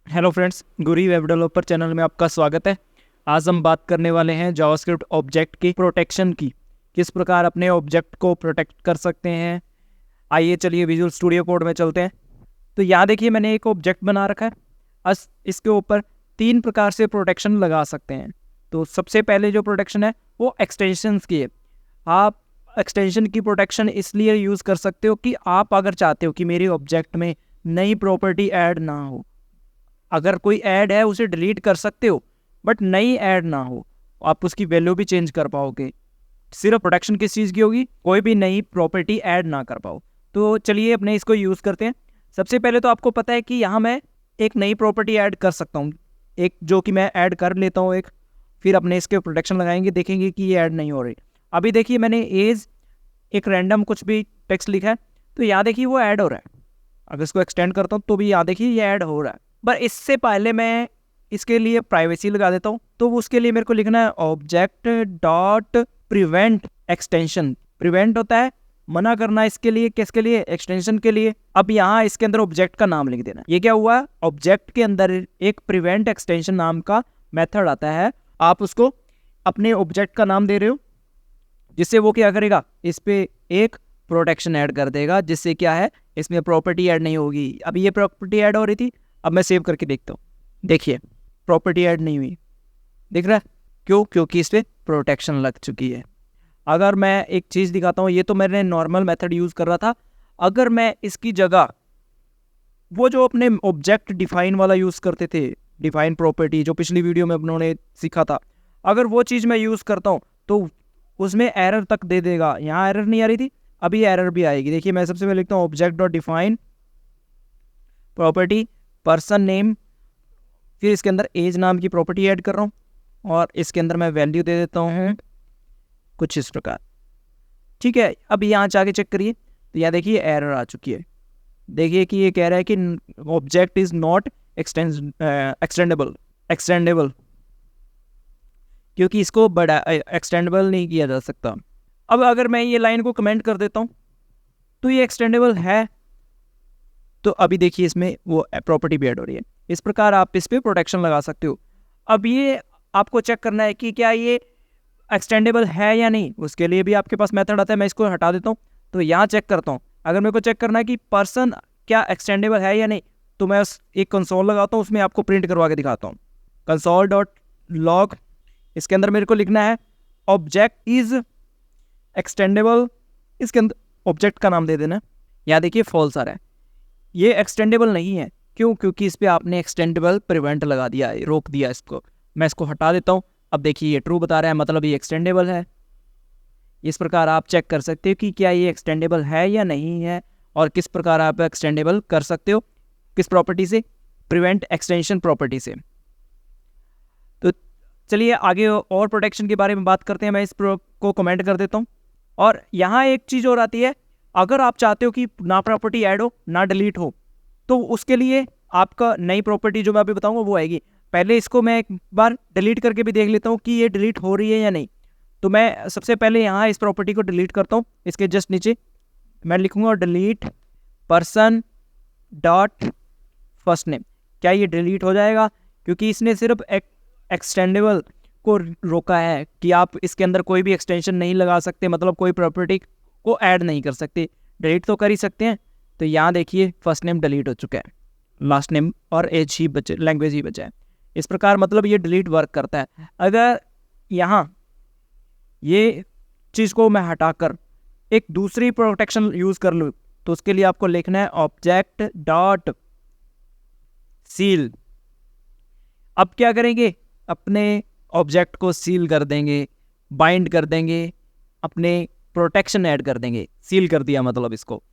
Hello friends, गुरी web developer channel में आपका स्वागत है। आज हम बात करने वाले हैं जावास्क्रिप्ट ऑब्जेक्ट की प्रोटेक्शन की। किस प्रकार अपने ऑब्जेक्ट को प्रोटेक्ट कर सकते हैं। आइए चलिए विजुअल स्टूडियो कोड में चलते हैं। तो यहाँ देखिए मैंने एक ऑब्जेक्ट बना रखा है। इसके ऊपर 3 प्रकार से प्रोटेक्शन लगा सकते हैं। तो सबसे पहले जो प्रोटेक्शन है वो एक्सटेंशंस की है। आप एक्सटेंशन की प्रोटेक्शन इसलिए यूज़ कर सकते हो कि आप अगर चाहते हो कि मेरे ऑब्जेक्ट में नई प्रॉपर्टी ऐड ना हो। अगर कोई ऐड है उसे डिलीट कर सकते हो, बट नई ऐड ना हो, आप उसकी वैल्यू भी चेंज कर पाओगे। सिर्फ प्रोटेक्शन किस चीज़ की होगी, कोई भी नई प्रॉपर्टी ऐड ना कर पाओ। तो चलिए अपने इसको यूज़ करते हैं। सबसे पहले तो आपको पता है कि यहाँ मैं एक नई प्रॉपर्टी ऐड कर सकता हूँ, एक जो कि मैं ऐड कर लेता हूँ एक, फिर अपने इसके प्रोटेक्शन लगाएंगे, देखेंगे कि ये ऐड नहीं हो रही। अभी देखिए मैंने एज एक रैंडम कुछ भी टेक्स्ट लिखा है, तो यहाँ देखिए वो ऐड हो रहा है। अगर इसको एक्सटेंड करता हूँ तो भी यहाँ देखिए ये ऐड हो रहा है। पर इससे पहले मैं इसके लिए प्राइवेसी लगा देता हूँ। तो उसके लिए मेरे को लिखना है object dot prevent extension. Prevent होता है मना करना, इसके लिए किसके लिए, एक्सटेंशन के लिए। अब यहाँ इसके अंदर ऑब्जेक्ट का नाम लिख देना। ये क्या हुआ, ऑब्जेक्ट के अंदर एक प्रिवेंट एक्सटेंशन नाम का मेथड आता है। आप उसको अपने ऑब्जेक्ट का नाम दे रहे हो, जिससे वो क्या करेगा, इस पे एक प्रोटेक्शन ऐड कर देगा, जिससे क्या है, इसमें प्रॉपर्टी ऐड नहीं होगी। अब ये प्रॉपर्टी ऐड हो रही थी, अब मैं सेव करके देखता हूँ। देखिए प्रॉपर्टी ऐड नहीं हुई, दिख रहा है क्यों, क्योंकि इस पर प्रोटेक्शन लग चुकी है। अगर मैं एक चीज़ दिखाता हूँ, ये तो मैंने नॉर्मल मेथड यूज़ कर रहा था। अगर मैं इसकी जगह वो जो अपने ऑब्जेक्ट डिफाइन वाला यूज़ करते थे, डिफाइन प्रॉपर्टी जो पिछली वीडियो में उन्होंने सीखा था, अगर वो चीज़ मैं यूज़ करता हूँ तो उसमें एरर तक दे देगा। यहाँ एरर नहीं आ रही थी, अभी एरर भी आएगी। देखिए मैं सबसे पहले लिखता हूँ object dot define property person name, फिर इसके अंदर एज नाम की प्रॉपर्टी ऐड कर रहा हूँ, और इसके अंदर मैं वैल्यू दे देता हूँ कुछ इस प्रकार। ठीक है, अब यहाँ जाके चेक करिए, तो यहाँ देखिए एरर आ चुकी है। देखिए कि ये कह रहा है कि ऑब्जेक्ट इज नॉट एक्सटेंडेबल, क्योंकि इसको बड़ा एक्सटेंडेबल नहीं किया जा सकता। अब अगर मैं ये लाइन को कमेंट कर देता हूँ तो ये एक्सटेंडेबल है, तो अभी देखिए इसमें वो प्रॉपर्टी भी ऐड हो रही है। इस प्रकार आप इस पर प्रोटेक्शन लगा सकते हो। अब ये आपको चेक करना है कि क्या ये एक्सटेंडेबल है या नहीं। उसके लिए भी आपके पास मेथड आता है। मैं इसको हटा देता हूँ, तो यहाँ चेक करता हूँ। अगर मेरे को चेक करना है कि पर्सन क्या एक्सटेंडेबल है या नहीं, तो मैं एक कंसोल लगाता हूँ, उसमें आपको प्रिंट करवा के दिखाता हूँ। कंसोल डॉट लॉग, इसके अंदर मेरे को लिखना है ऑब्जेक्ट इज एक्सटेंडेबल, इसके अंदर ऑब्जेक्ट का नाम दे देना। यहाँ देखिए फॉल्स आ रहा है, ये एक्सटेंडेबल नहीं है। क्यों, क्योंकि इस पर आपने एक्सटेंडेबल प्रिवेंट लगा दिया है, रोक दिया इसको। मैं इसको हटा देता हूँ। अब देखिए ये ट्रू बता रहा है, मतलब ये एक्सटेंडेबल है। इस प्रकार आप चेक कर सकते हो कि क्या ये एक्सटेंडेबल है या नहीं है, और किस प्रकार आप एक्सटेंडेबल कर सकते हो, किस प्रॉपर्टी से, प्रिवेंट एक्सटेंशन प्रॉपर्टी से। तो चलिए आगे और प्रोटेक्शन के बारे में बात करते हैं। मैं इस को कमेंट कर देता हूँ। और यहाँ एक चीज़ और आती है, अगर आप चाहते हो कि ना प्रॉपर्टी ऐड हो ना डिलीट हो, तो उसके लिए आपका नई प्रॉपर्टी जो मैं अभी बताऊंगा वो आएगी। पहले इसको मैं एक बार डिलीट करके भी देख लेता हूँ कि ये डिलीट हो रही है या नहीं। तो मैं सबसे पहले यहाँ इस प्रॉपर्टी को डिलीट करता हूँ। इसके जस्ट नीचे मैं लिखूंगा delete person dot first name. क्या ये डिलीट हो जाएगा, क्योंकि इसने सिर्फ एक्सटेंडेबल को रोका है कि आप इसके अंदर कोई भी एक्सटेंशन नहीं लगा सकते, मतलब कोई प्रॉपर्टी को ऐड नहीं कर सकते। डिलीट तो कर ही सकते हैं। तो यहाँ देखिए फर्स्ट नेम डिलीट हो चुका है, लास्ट नेम और एज ही बचे, लैंग्वेज ही बचा है। इस प्रकार मतलब ये डिलीट वर्क करता है। अगर यहाँ ये चीज़ को मैं हटाकर एक दूसरी प्रोटेक्शन यूज़ कर लूँ, तो उसके लिए आपको लिखना है ऑब्जेक्ट डॉट सील। अब क्या करेंगे, अपने ऑब्जेक्ट को सील कर देंगे, बाइंड कर देंगे, अपने प्रोटेक्शन ऐड कर देंगे। सील कर दिया मतलब इसको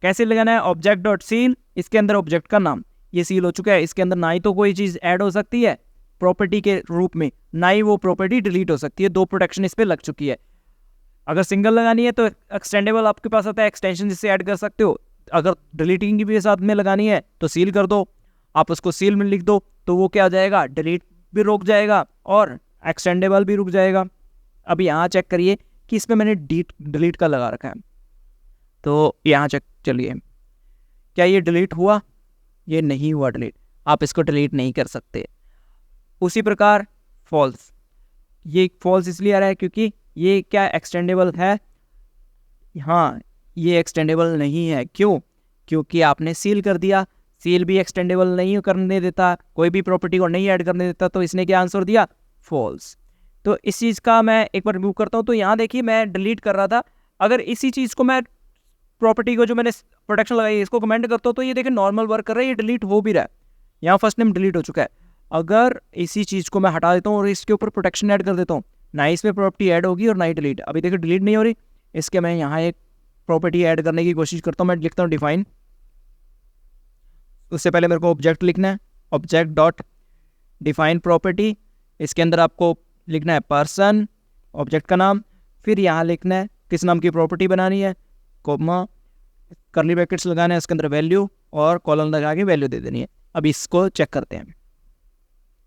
कैसे लगाना है, ऑब्जेक्ट डॉट सील, इसके अंदर ऑब्जेक्ट का नाम, ये सील हो चुका है। इसके अंदर ना ही तो कोई चीज़ ऐड हो सकती है प्रॉपर्टी के रूप में, ना ही वो प्रॉपर्टी डिलीट हो सकती है। 2 प्रोटेक्शन इस पर लग चुकी है। अगर सिंगल लगानी है तो एक्सटेंडेबल आपके पास आता है, एक्सटेंशन जिससे ऐड कर सकते हो। अगर डिलीटिंग की भी साथ में लगानी है तो सील कर दो, आप उसको सील में लिख दो, तो वो क्या हो जाएगा, डिलीट भी रुक जाएगा और एक्सटेंडेबल भी रुक जाएगा। अब यहाँ चेक करिए कि इसमें मैंने डिलीट का लगा रखा है, तो यहाँ चेक चलिए क्या ये डिलीट हुआ, ये नहीं हुआ डिलीट। आप इसको डिलीट नहीं कर सकते। उसी प्रकार फॉल्स, ये फॉल्स इसलिए आ रहा है क्योंकि ये क्या एक्सटेंडेबल है, हाँ ये एक्सटेंडेबल नहीं है। क्यों? क्योंकि आपने सील कर दिया, सील भी एक्सटेंडेबल नहीं करने देता, कोई भी प्रॉपर्टी को नहीं ऐड करने देता, तो इसने क्या आंसर दिया? फॉल्स। तो इस चीज़ का मैं एक बार रिमूव करता हूँ। तो यहाँ देखिए मैं डिलीट कर रहा था, अगर इसी चीज़ को मैं प्रॉपर्टी को जो मैंने प्रोटेक्शन लगाई इसको कमेंट करता हूँ तो ये देखिए नॉर्मल वर्क कर रहा है, ये डिलीट हो भी रहा है। यहाँ फर्स्ट नेम डिलीट हो चुका है। अगर इसी चीज़ को मैं हटा देता हूँ और इसके ऊपर प्रोटेक्शन ऐड कर देता हूँ, ना इसमें प्रॉपर्टी ऐड होगी और ना ही डिलीट। अभी देखिए डिलीट नहीं हो रही, इसके मैं यहाँ एक प्रॉपर्टी ऐड करने की कोशिश करता हूँ। मैं लिखता हूँ डिफाइन, उससे पहले मेरे को ऑब्जेक्ट लिखना है, ऑब्जेक्ट डॉट डिफाइन प्रॉपर्टी। इसके अंदर आपको लिखना है पर्सन, ऑब्जेक्ट का नाम, फिर यहाँ लिखना है किस नाम की प्रॉपर्टी बनानी है, कोमा करली ब्रैकेट्स लगाना है, इसके अंदर वैल्यू और कॉलम लगा के वैल्यू दे देनी है। अब इसको चेक करते हैं।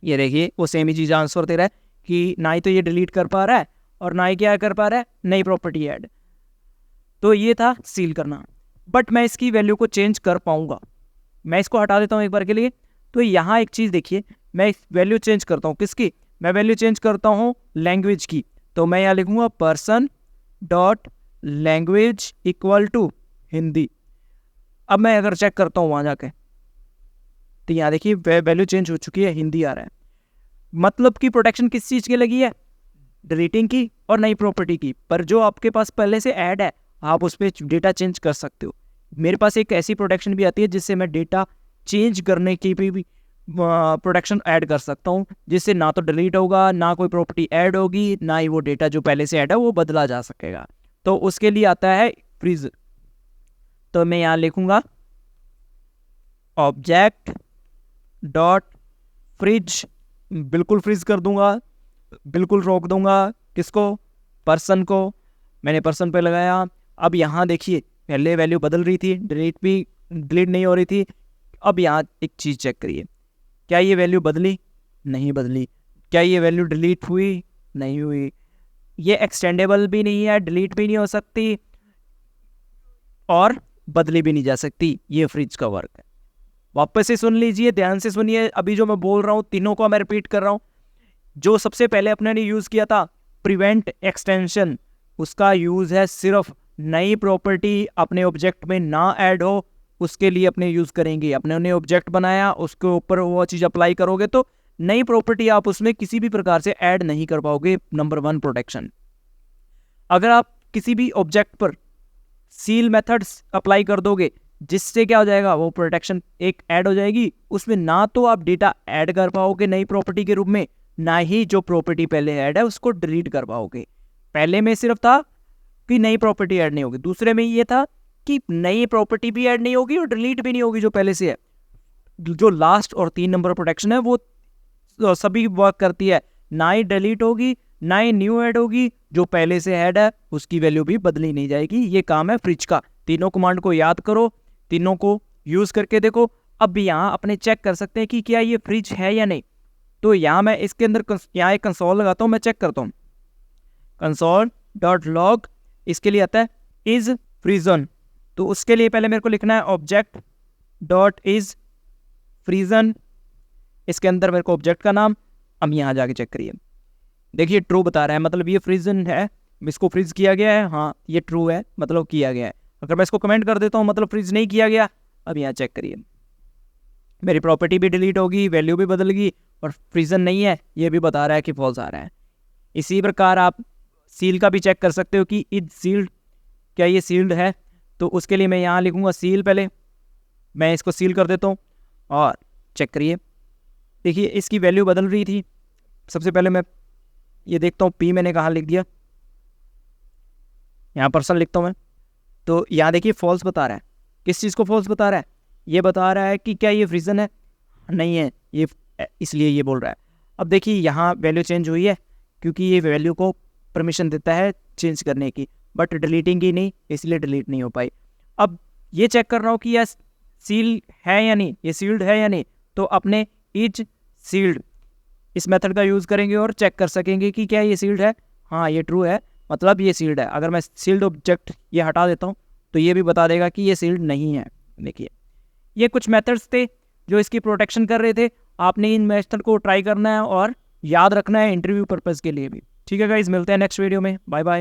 ये देखिए वो सेम ही चीज़ आंसर दे रहा है कि ना ही तो ये डिलीट कर पा रहा है और ना ही क्या कर पा रहा है, नई प्रॉपर्टी ऐड। तो ये था सील करना, बट मैं इसकी वैल्यू को चेंज कर पाऊंगा। मैं इसको हटा देता हूँ एक बार के लिए। तो यहाँ एक चीज़ देखिए, मैं वैल्यू चेंज करता हूँ किसकी, मैं वैल्यू चेंज करता हूँ लैंग्वेज की। तो मैं यहाँ लिखूँगा person dot language equal to Hindi. अब मैं अगर चेक करता हूँ वहाँ जाके, तो यहाँ देखिए वैल्यू चेंज हो चुकी है, हिंदी आ रहा है। मतलब कि प्रोटेक्शन किस चीज़ की लगी है, डिलीटिंग की और नई प्रॉपर्टी की। पर जो आपके पास पहले से ऐड है आप उस पर डेटा चेंज कर सकते हो। मेरे पास एक ऐसी प्रोटेक्शन भी आती है जिससे मैं डेटा चेंज करने की भी प्रोटेक्शन ऐड कर सकता हूँ, जिससे ना तो डिलीट होगा, ना कोई प्रॉपर्टी ऐड होगी, ना ही वो डेटा जो पहले से ऐड है वो बदला जा सकेगा। तो उसके लिए आता है फ्रीज। तो मैं यहाँ लिखूँगा ऑब्जेक्ट डॉट फ्रीज, बिल्कुल फ्रीज कर दूंगा, बिल्कुल रोक दूंगा किसको, पर्सन को। मैंने पर्सन पे लगाया। अब यहाँ देखिए पहले वैल्यू बदल रही थी, डिलीट नहीं हो रही थी। अब यहाँ एक चीज़ चेक करिए, क्या ये वैल्यू बदली? नहीं बदली। क्या ये वैल्यू डिलीट हुई? नहीं हुई। ये एक्सटेंडेबल भी नहीं है, डिलीट भी नहीं हो सकती और बदली भी नहीं जा सकती। ये फ्रिज का वर्क है। वापस से सुन लीजिए, ध्यान से सुनिए, अभी जो मैं बोल रहा हूँ तीनों को मैं रिपीट कर रहा हूँ। जो सबसे पहले अपने ने यूज़ किया था प्रिवेंट एक्सटेंशन, उसका यूज़ है सिर्फ नई प्रॉपर्टी अपने ऑब्जेक्ट में ना ऐड हो उसके लिए अपने यूज़ करेंगे। अपने ने ऑब्जेक्ट बनाया, उसके ऊपर वो चीज़ अप्लाई करोगे तो नई प्रॉपर्टी आप उसमें किसी भी प्रकार से ऐड नहीं कर पाओगे। Number 1 protection. अगर आप किसी भी ऑब्जेक्ट पर सील मेथड्स अप्लाई कर दोगे, जिससे क्या हो जाएगा, वो प्रोटेक्शन एक ऐड हो जाएगी। उसमें ना तो आप डेटा ऐड कर पाओगे नई प्रॉपर्टी के रूप में, ना ही जो प्रॉपर्टी पहले ऐड है उसको डिलीट कर पाओगे। पहले में सिर्फ था कि नई प्रॉपर्टी ऐड नहीं होगी, दूसरे में ये था कि नई प्रॉपर्टी भी ऐड नहीं होगी और डिलीट भी नहीं होगी जो पहले से है। जो लास्ट और 3 नंबर प्रोटेक्शन है वो सभी वर्क करती है, ना ही डिलीट होगी ना ही न्यू ऐड होगी, जो पहले से ऐड है उसकी वैल्यू भी बदली नहीं जाएगी। ये काम है फ्रिज का। तीनों कमांड को याद करो, तीनों को यूज़ करके देखो। अब यहाँ अपने चेक कर सकते हैं कि क्या ये फ्रिज है या नहीं। तो यहाँ मैं इसके अंदर यहाँ एक कंसोल लगाता हूँ, मैं चेक करता हूँ कंसोल डॉट लॉग। इसके लिए आता है इज फ्रीजन। तो उसके लिए पहले मेरे को लिखना है ऑब्जेक्ट डॉट इज फ्रीजन। इसके अंदर मेरे को ऑब्जेक्ट का नाम। अब यहाँ जाके चेक करिए, देखिए ट्रू बता रहा है, मतलब ये फ्रीजन है, इसको फ्रीज किया गया है। हाँ ये ट्रू है, मतलब किया गया है। अगर मैं इसको कमेंट कर देता हूँ मतलब फ्रीज नहीं किया गया। अब यहाँ चेक करिए, मेरी प्रॉपर्टी भी डिलीट होगी, वैल्यू भी बदल गई और फ्रीजन नहीं है, ये भी बता रहा है कि फॉल्स आ रहा है। इसी प्रकार आप सील का भी चेक कर सकते हो कि इज सील्ड, क्या ये सील्ड है। तो उसके लिए मैं यहाँ लिखूँगा सील। पहले मैं इसको सील कर देता हूँ और चेक करिए, देखिए इसकी वैल्यू बदल रही थी। सबसे पहले मैं ये देखता हूँ, पी मैंने कहाँ लिख दिया, यहाँ पर्सन लिखता हूँ मैं। तो यहाँ देखिए फॉल्स बता रहा है। किस चीज़ को फॉल्स बता रहा है? ये बता रहा है कि क्या ये फ्रीजन है, नहीं है ये, इसलिए ये बोल रहा है। अब देखिए यहाँ वैल्यू चेंज हुई है क्योंकि ये वैल्यू को परमिशन देता है चेंज करने की, बट डिलीटिंग की नहीं, इसलिए डिलीट नहीं हो पाई। अब ये चेक कर रहा हूँ कि यह सील है या नहीं, ये सील्ड है या नहीं। तो अपने इज सील्ड इस मेथड का यूज़ करेंगे और चेक कर सकेंगे कि क्या ये सील्ड है। हाँ ये ट्रू है, मतलब ये सील्ड है। अगर मैं सील्ड ऑब्जेक्ट ये हटा देता हूँ तो ये भी बता देगा कि ये सील्ड नहीं है। देखिए ये कुछ मेथड्स थे जो इसकी प्रोटेक्शन कर रहे थे। आपने इन मेथड को ट्राई करना है और याद रखना है इंटरव्यू पर्पज़ के लिए भी। ठीक है गाइज, मिलते हैं नेक्स्ट वीडियो में। Bye bye.